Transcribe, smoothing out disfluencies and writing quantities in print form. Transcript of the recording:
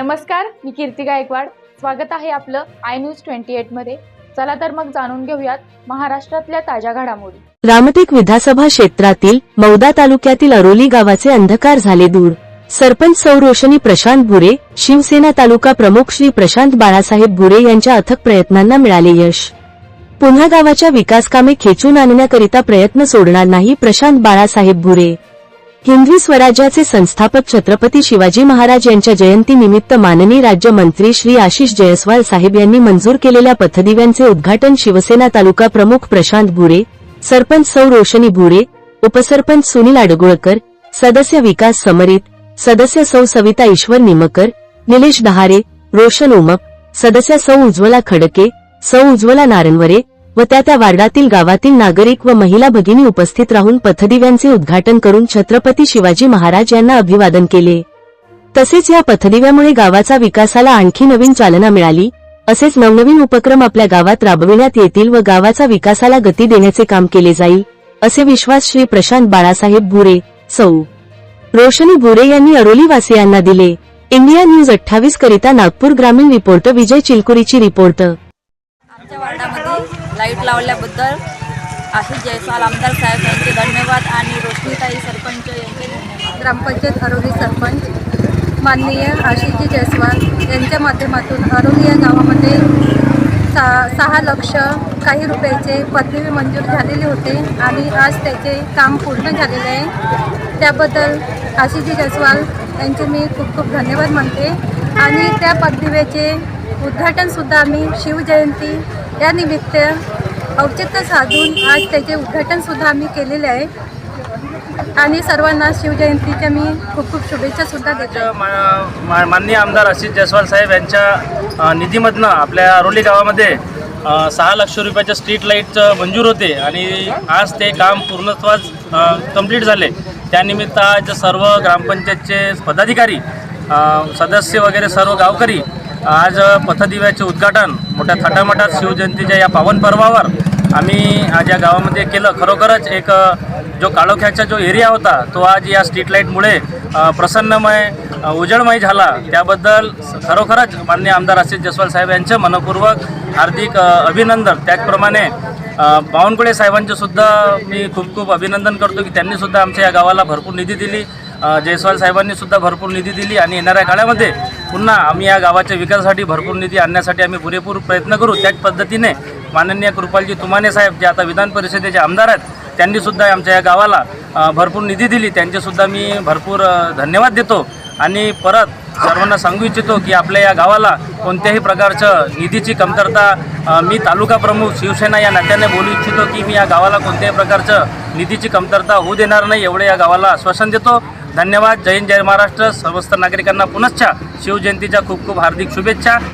नमस्कार, मी कीर्ती गायकवाड. स्वागत आहे आपलं आय न्यूज 28 मध्ये. चला तर मग जाणून घेऊयात महाराष्ट्रातल्या ताज्या घडामोडी. रामटेक विधानसभा क्षेत्रातील मौदा तालुक्यातील अरोली गावाचे अंधकार झाले दूर. सरपंच सौ रोशनी प्रशांत भुरे, शिवसेना तालुका प्रमुख श्री प्रशांत बाळासाहेब भुरे यांच्या अथक प्रयत्नांना मिळाले यश. पुन्हा गावाच्या विकासकामे खेचून आणण्याकरिता प्रयत्न सोडणार नाही प्रशांत बाळासाहेब भुरे. हिंदवी स्वराज्याचे संस्थापक छत्रपती शिवाजी महाराज यांच्या जयंतीनिमित्त माननीय राज्यमंत्री श्री आशिष जयस्वाल साहेब यांनी मंजूर केलेल्या पथदिव्यांचे उद्घाटन शिवसेना तालुका प्रमुख प्रशांत भुरे, सरपंच सौ रोशनी भुरे, उपसरपंच सुनील अडगुळकर, सदस्य विकास समरीत, सदस्य सौ सविता ईश्वर निमकर, निलेश दहारे, रोशन उमप, सदस्य सौ उज्ज्वला खडके, सौ उज्ज्वला नारनवरे व त्या वार्डातील गावातील नागरिक व महिला भगिनी उपस्थित राहून पथदिव्यांचे उद्घाटन करून छत्रपती शिवाजी महाराज यांना अभिवादन केले. तसेच या पथदिव्यामुळे गावाचा विकासाला आणखी नवीन चालना मिळाली. असेच नवनवीन उपक्रम आपल्या गावात राबविण्यात येतील व गावाचा विकासाला गती देण्याचे काम केले जाईल, असे विश्वास श्री प्रशांत बाळासाहेब भुरे, सौ रोशनी भुरे यांनी अरोलीवासियांना दिले. इंडिया न्यूज 28 करिता नागपूर ग्रामीण रिपोर्टर विजय चिलकुरीची रिपोर्ट. आमच्या वार्डामध्ये लाईट लावल्याबद्दल आशिष जयस्वाल आमदार साहेब यांचे धन्यवाद आणि रोशनीताई सरपंच यांचे धन्यवाद. ग्रामपंचायत अरोली सरपंच माननीय आशिषजी जयस्वाल यांच्या माध्यमातून अरोली या गावामध्ये 6 लक्ष काही रुपयाचे पदवी मंजूर झालेले होते आणि आज त्याचे काम पूर्ण झालेले आहे. त्याबद्दल आशिषजी जयस्वाल यांचे मी खूप खूप धन्यवाद मानते. आणि त्या पदवीचे उद्घाटनसुद्धा आम्ही शिवजयंती या निमित्त औचित्य साधून आज त्याचे उद्घाटनसुद्धा आम्ही केलेले आहे. आणि सर्वांना शिवजयंतीच्या मी खूप खूप शुभेच्छासुद्धा देतो. माननीय आमदार आशिष जयस्वाल साहेब यांच्या निधीमधनं आपल्या अरोली गावामध्ये 6 लाख रुपयाच्या स्ट्रीट लाईटचं मंजूर होते आणि आज ते काम पूर्णत्वास कंप्लीट झाले. त्यानिमित्त आज सर्व ग्रामपंचायतचे पदाधिकारी, सदस्य वगैरे सर्व गावकरी आज पथदिव्याचे उद्घाटन मोठ्या थाटामाटात शिवजयंतीच्या या पावन पर्वावर आम्ही आज या गावामध्ये केलं. खरोखरच एक जो काळोख्याचा जो एरिया होता तो आज या स्ट्रीट लाईटमुळे प्रसन्नमय उजळमय झाला. त्याबद्दल खरोखरच माननीय आमदार आशिष जयस्वाल साहेब यांचे मनपूर्वक हार्दिक अभिनंदन. त्याचप्रमाणे बावनकुळे साहेबांचे सुद्धा मी खूप खूप अभिनंदन करतो की त्यांनीसुद्धा आमच्या या गावाला भरपूर निधी दिली. जयस्वाल साहेबांनी सुद्धा भरपूर निधी दिली आणि येणाऱ्या काळामध्ये पुन्हा आम्ही या गावाच्या विकासासाठी भरपूर निधी आणण्यासाठी आम्ही पुरेपूर प्रयत्न करू. त्याच पद्धतीने माननीय कृपालजी तुमाने साहेब जे आता विधान परिषदेचे आमदार आहेत त्यांनीसुद्धा आमच्या या गावाला भरपूर निधी दिली. त्यांचेसुद्धा मी भरपूर धन्यवाद देतो. आणि परत सर्वांना सांगू इच्छितो की आपल्या या गावाला कोणत्याही प्रकारचं निधीची कमतरता, मी तालुका प्रमुख शिवसेना या नात्याने बोलू इच्छितो की मी या गावाला कोणत्याही प्रकारचं निधीची कमतरता होऊ देणार नाही, एवढे या गावाला आश्वासन देतो. धन्यवाद. जय हिंद, जय महाराष्ट्र. सर्वस्थ नागरिकांना पुनश्च शिवजयंतीच्या खूप खूप हार्दिक शुभेच्छा.